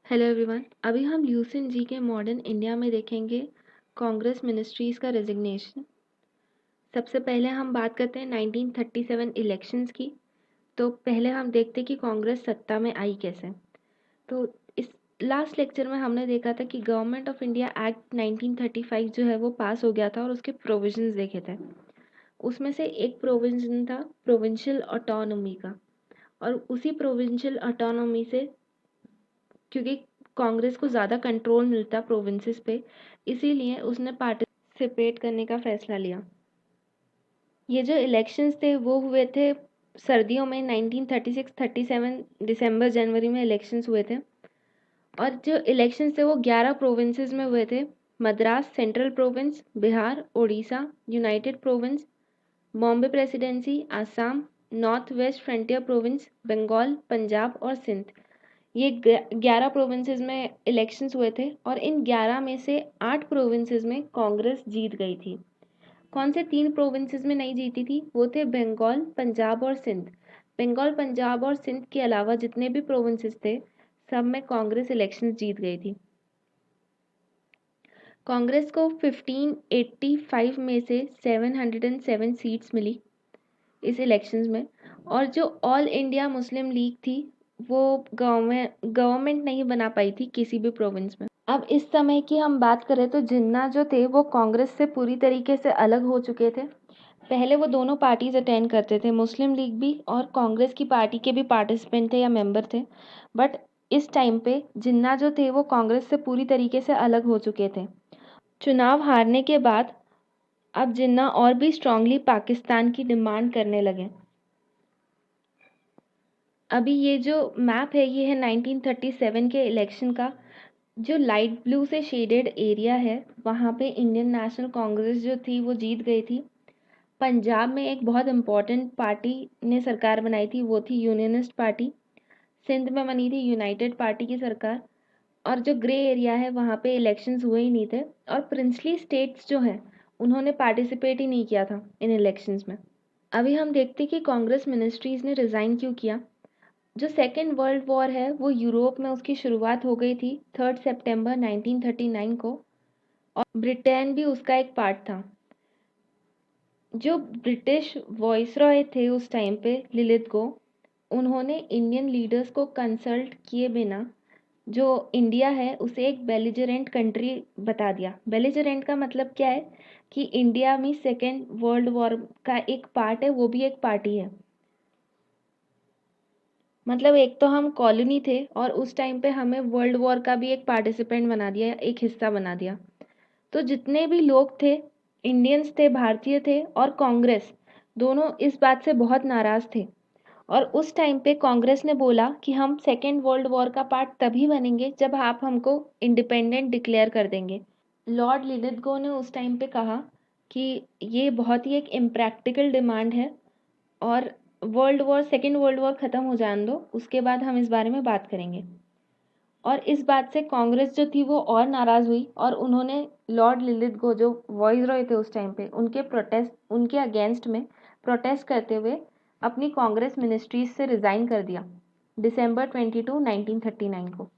Hello everyone. अभी हम Lucent जी के मॉडर्न इंडिया में देखेंगे कांग्रेस मिनिस्ट्रीज का रेजिग्नेशन। सबसे पहले हम बात करते हैं 1937 इलेक्शंस की। तो पहले हम देखते हैं कि कांग्रेस सत्ता में आई कैसे। तो इस लास्ट लेक्चर में हमने देखा था कि गवर्नमेंट ऑफ इंडिया एक्ट 1935 जो है वो पास हो गया था और उसके प्रोविजंस देखे थे। उसमें से एक प्रोविजन था प्रोविंशियल ऑटोनॉमी का, और उसी प्रोविंशियल ऑटोनॉमी से, क्योंकि कांग्रेस को ज़्यादा कंट्रोल मिलता प्रोविंसेस पे, इसीलिए उसने पार्टिसिपेट करने का फैसला लिया। ये जो इलेक्शंस थे वो हुए थे सर्दियों में 1936-37 दिसंबर जनवरी में इलेक्शंस हुए थे। और जो इलेक्शंस थे वो 11 प्रोविंसेस में हुए थे। Madras central province, Bihar, Orissa united province, Bombay presidency, Assam, north west frontier province, Bengal, Punjab और सिंध। ये 11 प्रोविंसेस में इलेक्शंस हुए थे और इन 11 में से 8 प्रोविंसेस में कांग्रेस जीत गई थी। कौन से 3 प्रोविंसेस में नहीं जीती थी? वो थे बंगाल, पंजाब और सिंध। बंगाल, पंजाब और सिंध के अलावा जितने भी प्रोविंसेस थे सब में कांग्रेस इलेक्शंस जीत गई थी। कांग्रेस को 1585 में से 707 सीट्स मिली इस इलेक्शंस में। और जो ऑल इंडिया मुस्लिम लीग थी वो गवर्नमेंट नहीं बना पाई थी किसी भी प्रोविंस में। अब इस समय की हम बात करें तो जिन्ना जो थे वो कांग्रेस से पूरी तरीके से अलग हो चुके थे। पहले वो दोनों पार्टीज अटेंड करते थे, मुस्लिम लीग भी और कांग्रेस की पार्टी के भी पार्टिसिपेंट थे या मेंबर थे। बट इस टाइम पे जिन्ना जो थे वो कांग्रेस से पूरी तरीके से अलग हो चुके थे। चुनाव हारने के बाद अब जिन्ना और भी स्ट्रांगली पाकिस्तान की डिमांड करने लगे। अभी ये जो मैप है ये है 1937 के इलेक्शन का। जो लाइट ब्लू से शेडेड एरिया है वहाँ पे इंडियन नेशनल कांग्रेस जो थी वो जीत गई थी। पंजाब में एक बहुत इम्पोर्टेंट पार्टी ने सरकार बनाई थी, वो थी यूनियनिस्ट पार्टी। सिंध में बनी थी यूनाइटेड पार्टी की सरकार। और जो ग्रे एरिया है वहाँ पे इलेक्शंस हुए ही नहीं थे। और प्रिंसली स्टेट्स जो हैं उन्होंने पार्टिसिपेट ही नहीं किया था इन इलेक्शंस में। अभी हम देखते कि कांग्रेस मिनिस्ट्रीज ने रिज़ाइन क्यों किया। जो सेकेंड वर्ल्ड वॉर है वो यूरोप में उसकी शुरुआत हो गई थी 3 सितंबर 1939 को, और ब्रिटेन भी उसका एक पार्ट था। जो ब्रिटिश वॉइसरॉय थे उस टाइम पे लिलित गो, उन्होंने इंडियन लीडर्स को कंसल्ट किए बिना जो इंडिया है उसे एक बेलिजरेंट कंट्री बता दिया। बेलिजरेंट का मतलब क्या है कि इंडिया में सेकेंड वर्ल्ड वॉर का एक पार्ट है, वो भी एक पार्टी है। मतलब एक तो हम कॉलोनी थे और उस टाइम पे हमें वर्ल्ड वॉर का भी एक पार्टिसिपेंट बना दिया, एक हिस्सा बना दिया। तो जितने भी लोग थे, इंडियंस थे, भारतीय थे और कांग्रेस, दोनों इस बात से बहुत नाराज़ थे। और उस टाइम पे कांग्रेस ने बोला कि हम सेकेंड वर्ल्ड वॉर का पार्ट तभी बनेंगे जब आप हमको इंडिपेंडेंट डिक्लेयर कर देंगे। लॉर्ड लिलिथगो ने उस टाइम पे कहा कि ये बहुत ही एक इम्प्रैक्टिकल डिमांड है और सेकेंड वर्ल्ड वॉर ख़त्म हो जाने दो, उसके बाद हम इस बारे में बात करेंगे। और इस बात से कांग्रेस जो थी वो और नाराज़ हुई और उन्होंने लॉर्ड लिलिथगो जो वॉइसरॉय थे उस टाइम पे उनके अगेंस्ट में प्रोटेस्ट करते हुए अपनी कांग्रेस मिनिस्ट्रीज से रिज़ाइन कर दिया दिसंबर 22, 1939 को।